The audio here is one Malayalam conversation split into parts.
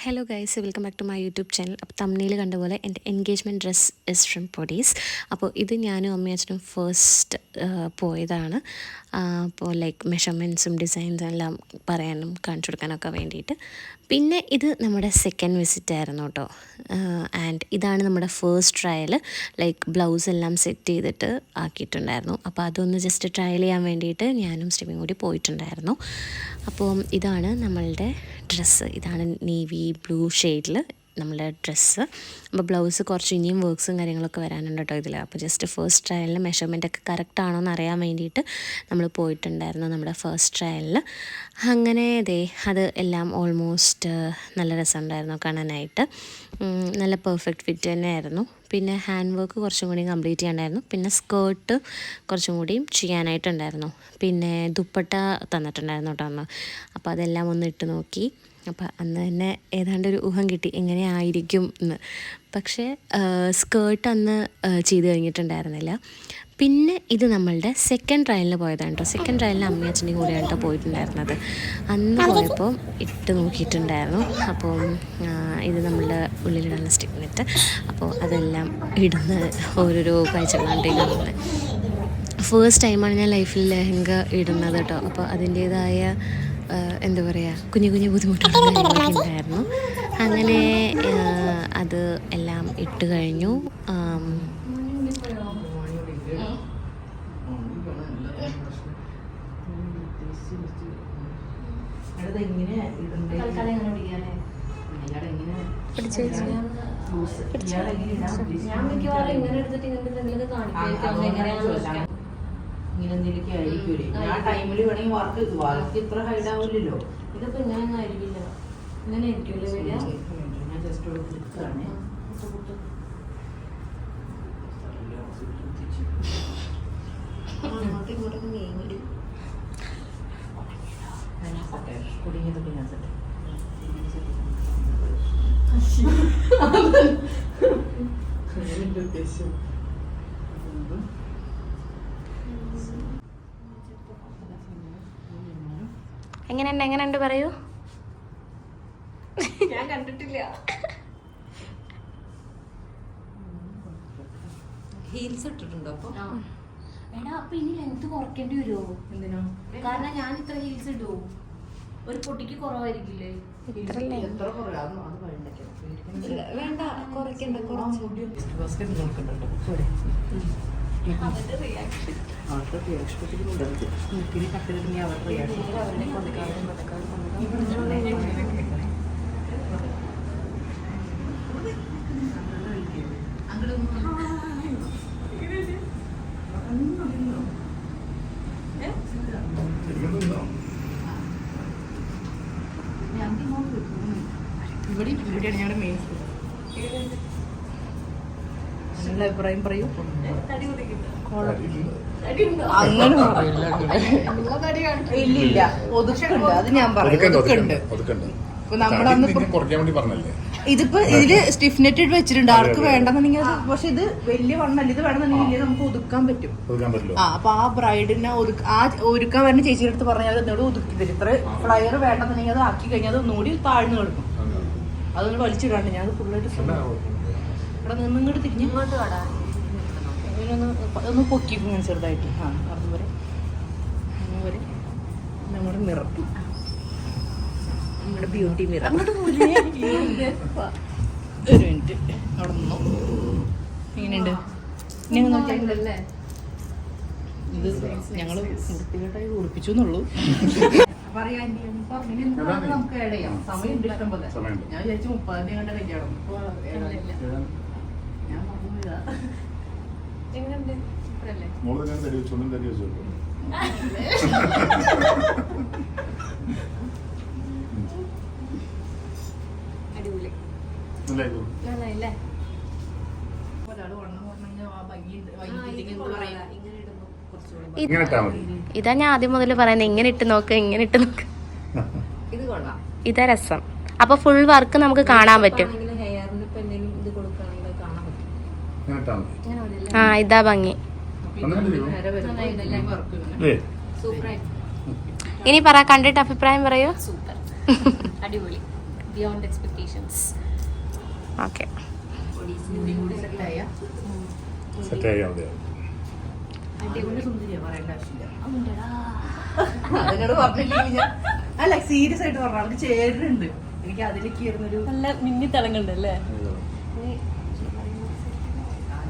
Hello guys, welcome back to my YouTube channel. അപ്പോൾ തമ്മിൽ കണ്ട പോലെ എൻ്റെ എൻഗേജ്മെൻറ്റ് ഡ്രസ്സ് ഇസ് ഫ്രം പൊടീസ്. അപ്പോൾ ഇത് ഞാനും അമ്മയും അച്ഛനും ഫസ്റ്റ് പോയതാണ്. അപ്പോൾ ലൈക്ക് മെഷർമെൻറ്റ്സും ഡിസൈൻസും എല്ലാം പറയാനും കാണിച്ചു കൊടുക്കാനൊക്കെ വേണ്ടിയിട്ട്. പിന്നെ ഇത് നമ്മുടെ സെക്കൻഡ് വിസിറ്റ് ആയിരുന്നു കേട്ടോ. ആൻഡ് ഇതാണ് നമ്മുടെ ഫസ്റ്റ് ട്രയൽ. ലൈക്ക് ബ്ലൗസ് എല്ലാം സെറ്റ് ചെയ്തിട്ട് ആക്കിയിട്ടുണ്ടായിരുന്നു. അപ്പോൾ അതൊന്ന് ജസ്റ്റ് ട്രയൽ ചെയ്യാൻ വേണ്ടിയിട്ട് ഞാനും സ്റ്റെമിയും കൂടി പോയിട്ടുണ്ടായിരുന്നു. അപ്പോൾ ഇതാണ് നമ്മളുടെ ഡ്രസ്സ്. ഇതാണ് നേവി ബ്ലൂ ഷെയ്ഡിൽ നമ്മളുടെ ഡ്രസ്സ്. അപ്പോൾ ബ്ലൗസ് കുറച്ച് ഇനിയും വർക്ക്സും കാര്യങ്ങളൊക്കെ വരാനുണ്ട് കേട്ടോ ഇതിൽ. അപ്പോൾ ജസ്റ്റ് ഫസ്റ്റ് ട്രയലിന് മെഷർമെൻ്റ് ഒക്കെ കറക്റ്റ് ആണോ എന്ന് അറിയാൻ വേണ്ടിയിട്ട് നമ്മൾ പോയിട്ടുണ്ടായിരുന്നു നമ്മുടെ ഫസ്റ്റ് ട്രയലിൽ. അങ്ങനെ അത് എല്ലാം ഓൾമോസ്റ്റ് നല്ല രസമുണ്ടായിരുന്നു കാണാനായിട്ട്. നല്ല പെർഫെക്റ്റ് ഫിറ്റ് തന്നെയായിരുന്നു. പിന്നെ ഹാൻഡ് വർക്ക് കുറച്ചും കൂടി കംപ്ലീറ്റ് ചെയ്യാനായിരുന്നു. പിന്നെ സ്കേർട്ട് കുറച്ചും കൂടിയും ചെയ്യാനായിട്ടുണ്ടായിരുന്നു. പിന്നെ ദുപ്പട്ട തന്നിട്ടുണ്ടായിരുന്നു കേട്ടോ അന്ന്. അപ്പോൾ അതെല്ലാം ഒന്ന് ഇട്ട് നോക്കി. അപ്പോൾ അന്ന് തന്നെ ഏതാണ്ടൊരു ഊഹം കിട്ടി എങ്ങനെയായിരിക്കും എന്ന്. പക്ഷേ സ്കേർട്ട് അന്ന് ചെയ്ത് കഴിഞ്ഞിട്ടുണ്ടായിരുന്നില്ല. പിന്നെ ഇത് നമ്മളുടെ സെക്കൻഡ് ട്രയലിന് പോയതാണ് കേട്ടോ. സെക്കൻഡ് ട്രയലിന് അമ്മയും അച്ഛൻ്റെയും കൂടെയാണ് കേട്ടോ പോയിട്ടുണ്ടായിരുന്നത്. അന്ന് പോയപ്പോൾ ഇട്ട് നോക്കിയിട്ടുണ്ടായിരുന്നു. അപ്പോൾ ഇത് നമ്മളുടെ ഉള്ളിലിടുന്ന സ്റ്റിഗ്നെറ്റ്. അപ്പോൾ അതെല്ലാം ഇടുന്ന ഓരോരോ കാഴ്ചകളാണ് കാണുന്നത്. ഫസ്റ്റ് ടൈമാണ് ഞാൻ ലൈഫിൽ ലെഹങ്ക ഇടുന്നത് കേട്ടോ. അപ്പോൾ അതിൻ്റേതായ എന്താ പറയുക, കുഞ്ഞു കുഞ്ഞു ബുദ്ധിമുട്ടുകളും കാര്യങ്ങളൊക്കെ ഉണ്ടായിരുന്നു. അങ്ങനെ അത് എല്ലാം ഇട്ട് കഴിഞ്ഞു. ഇങ്ങനെ എന്തെങ്കിലും ആയിരിക്കൂലേ ആ ടൈമിൽ വേണമെങ്കിൽ വർക്ക് ഇത്ര ഹൈഡ് ആവില്ലല്ലോ. ഇതിപ്പോ ഇങ്ങനെ ആയിരിക്കില്ല, ഇങ്ങനെ ആയിരിക്കുമല്ലോ വരിക. ഞാൻ ജസ്റ്റ് ഒരു ക്ലിക്കാണ്. കുടുങ്ങിയതൊക്കെ ഞാൻ സെറ്റ് ഉദ്ദേശം. എങ്ങനെയുണ്ട് പറയൂ. ഞാൻ കണ്ടിട്ടില്ല. ഹീൽസ് ഇട്ടിട്ടുണ്ടോ അപ്പൊ? എടാ അപ്പൊ ഇനി ലെങ്ത് കുറയ്ക്കേണ്ടി വരുമോ? എന്തിനാ? കാരണം ഞാൻ ഇത്ര ഹീൽസ് ഇടുവോ? ഒരു പൊട്ടിക്ക് കുറവായിരിക്കില്ലേ? എത്ര കുറയാ? വേണ്ട, കുറയ്ക്കണ്ട. അവരുടെ റിയാക്ഷൻ ഇവിടെയാണ് ഞങ്ങളുടെ മെയിൻ. നിങ്ങളുടെ അഭിപ്രായം പറയൂ. അങ്ങനെ ഇല്ല, ഒതുക്കുണ്ട്. അത് ഞാൻ പറയാം, ഒതുക്കുണ്ട്. ഇതിപ്പോ ഇതില് സ്റ്റിഫ്നെറ്റ് വെച്ചിട്ടുണ്ട്. ആർക്ക് വേണ്ടെന്നുണ്ടെങ്കിൽ അത്, പക്ഷെ ഇത് വലിയ വണ്ണല്ല. ഇത് വേണമെന്നുണ്ടെങ്കിൽ നമുക്ക് ഒതുക്കാൻ പറ്റും. അപ്പൊ ആ ബ്രൈഡിനെ ഒരുക്കാൻ വരുന്ന ചേച്ചിയുടെ അടുത്ത് പറഞ്ഞാൽ എന്നോട് ഒതുക്കി തരും. ഇത്ര ഫ്ലയർ വേണ്ടെന്നുണ്ടെങ്കിൽ അത് ആക്കി കഴിഞ്ഞാൽ അത് ഒന്നുകൂടി താഴ്ന്നു കിടക്കും. അതൊന്ന് വലിച്ചിടാണ്ട് ഞാൻ അത് ഫുള്ളായിട്ട് ഇവിടെ നിന്ന് ഇങ്ങോട്ട് തിരിഞ്ഞ് ഇങ്ങോട്ട് കടാ ഒന്ന് പൊക്കി ഇങ്ങനെ ചെറുതായിട്ട്. അതുപോലെ അതുപോലെ നമ്മുടെ മിറർ, നമ്മുടെ ബ്യൂട്ടി മിറർ. ഒരു മിനിറ്റ് അവിടെ നിന്നോ. എങ്ങനെയുണ്ട്? ഇത് ഞങ്ങള് വൃത്തികേട്ടായി ഉടുപ്പിച്ചു എന്നുള്ളൂ. നമുക്ക് ആഡ് ചെയ്യാം. സമയം ഇഷ്ടം പോലെ. ഞാൻ വിചാരിച്ചു 30 കണ്ട കല്യാണം. ഞാൻ മറന്നുപോയതാ. അടിപൊളി. ഇതാ ഞാൻ ആദ്യം മുതൽ പറയുന്നത്, ഇങ്ങനെ ഇട്ട് നോക്ക്. ഇത് കൊള്ളാം. ഇതാ രസം. അപ്പൊ ഫുൾ വർക്ക് നമുക്ക് കാണാൻ പറ്റും. ഇതാ ഭംഗി. ഇനി പറ, കണ്ടിട്ട് അഭിപ്രായം പറയൂ. അടിപൊളി. Beyond expectations. ഓക്കെ. മുടി കൂടി സെറ്റായ അടിപൊളി സുന്ദരിയാ, പറയേണ്ട ആവശ്യമില്ല. അതിനോട് പറഞ്ഞില്ലെങ്കിൽ ഞാൻ അല്ല സീരിയസ് ആയിട്ട് പറഞ്ഞു, അവർക്ക് ചേരുന്നുണ്ട്. എനിക്ക് അതിലേക്ക് ഇരുന്നൊരു നല്ല മിന്നി തിളങ്ങുന്നുണ്ടല്ലേ?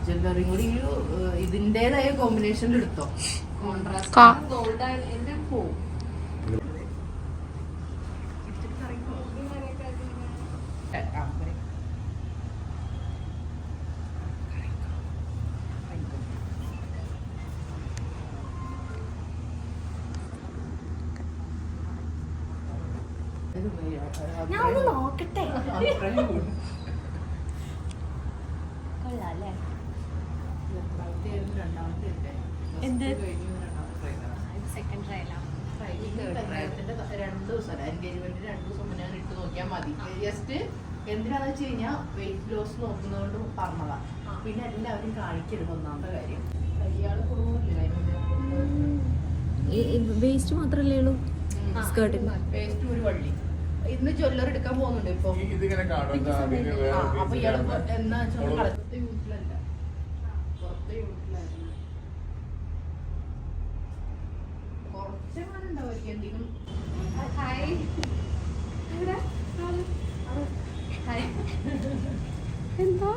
ജ്വല്ലറിയും കൂടി ഒരു ഇതിൻ്റെതായ കോമ്പിനേഷനിൽ എടുത്തോ. ഗോൾഡ് എല്ലാം പോവും. ഞാൻ ഒന്ന് നോക്കട്ടെ. കൊള്ളാല്ലേ? എന്ത്? സെക്കൻഡ് ട്രയലാണ്. 2 ദിവസം എൻഗേജ്മെന്റിന് 2 ദിവസം മുന്നേ ഇട്ട് നോക്കിയാൽ മതി. ജസ്റ്റ് എന്തിനാന്ന് വെച്ച് കഴിഞ്ഞാൽ വെയിറ്റ് ലോസ് നോക്കുന്നതുകൊണ്ട് പറഞ്ഞതാ. പിന്നെ എല്ലാവരും കാണിക്കരുത്. ഒന്നാമത്തെ കാര്യം കയ്യാള് കൊടുക്കില്ല. വേസ്റ്റ് മാത്രല്ലേ ഉള്ളൂ സ്കേർട്ടിന്. വേസ്റ്റ് ഒരു വള്ളി. ഇന്ന് ജ്വല്ലറി എടുക്കാൻ പോകുന്നുണ്ട് ഇപ്പൊ. അപ്പൊ ഇയാൾ എന്നാ വെച്ചാൽ കളത്തെ യൂണിറ്റിലല്ല, പുറത്തെ യൂണിറ്റിലായിരുന്നു. കുറച്ചെങ്ങനെ ഉണ്ടാവും എന്തെങ്കിലും. എന്താ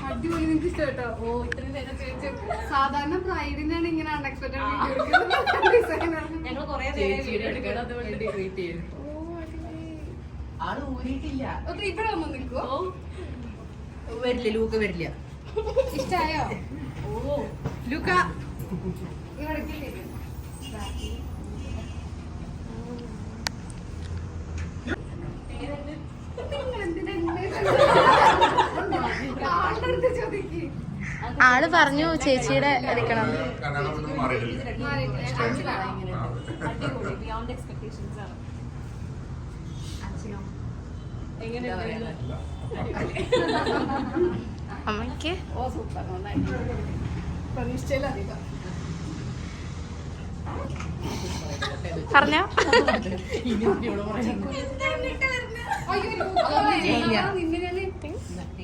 അടിപൊളി, നിങ്ങൾക്ക് ഇഷ്ടപ്പെട്ടോ? ഓ ഇത്രയും നേരം ചോദിച്ചു. സാധാരണ ബ്രൈഡിനാണ് ഇങ്ങനെ അൺഎക്സ്പെക്ടഡ് ഞങ്ങൾ കുറെ ആള് ഊരിയിട്ടില്ല. ഇവിടെ വന്ന് നിൽക്കുവോ? വരില്ല, ലൂക്ക് വരില്ല. ഇഷ്ടായോ? ഓ ലൂക്ക ഇവിടേക്കില്ലേ? ആള് പറഞ്ഞു ചേച്ചിയുടെ എടുക്കണം. അടിപൊളി, ബിയോണ്ട് എക്സ്പെക്ടേഷൻസ് ആണ്. അമ്മയ്ക്ക് ഓ സൂപ്പർ, നന്നായിട്ട് പ്രതീക്ഷിച്ചതിലധികം. പറഞ്ഞോ.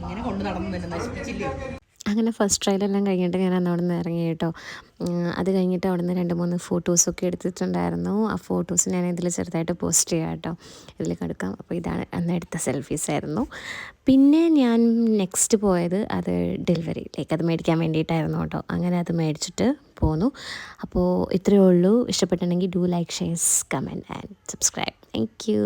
ഇങ്ങനെ കൊണ്ട് നടന്നു നശിപ്പിച്ചില്ലേ. അങ്ങനെ ഫസ്റ്റ് ട്രയലെല്ലാം കഴിഞ്ഞിട്ട് ഞാൻ അന്ന് അവിടെ നിന്ന് ഇറങ്ങി കേട്ടോ. അത് കഴിഞ്ഞിട്ട് അവിടെ നിന്ന് 2-3 ഫോട്ടോസൊക്കെ എടുത്തിട്ടുണ്ടായിരുന്നു. ആ ഫോട്ടോസ് ഞാൻ ഇതിൽ ചെറുതായിട്ട് പോസ്റ്റ് ചെയ്യാം കേട്ടോ, ഇതിൽ കടുക്കാം. അപ്പോൾ ഇതാണ് അന്ന് എടുത്ത സെൽഫീസ് ആയിരുന്നു. പിന്നെ ഞാൻ നെക്സ്റ്റ് പോയത് അത് ഡെലിവറി അത് മേടിക്കാൻ വേണ്ടിയിട്ടായിരുന്നു കേട്ടോ. അങ്ങനെ അത് മേടിച്ചിട്ട് പോന്നു. അപ്പോൾ ഇത്രയേ ഉള്ളൂ. ഇഷ്ടപ്പെട്ടിട്ടുണ്ടെങ്കിൽ do like, share, comment and subscribe. Thank you.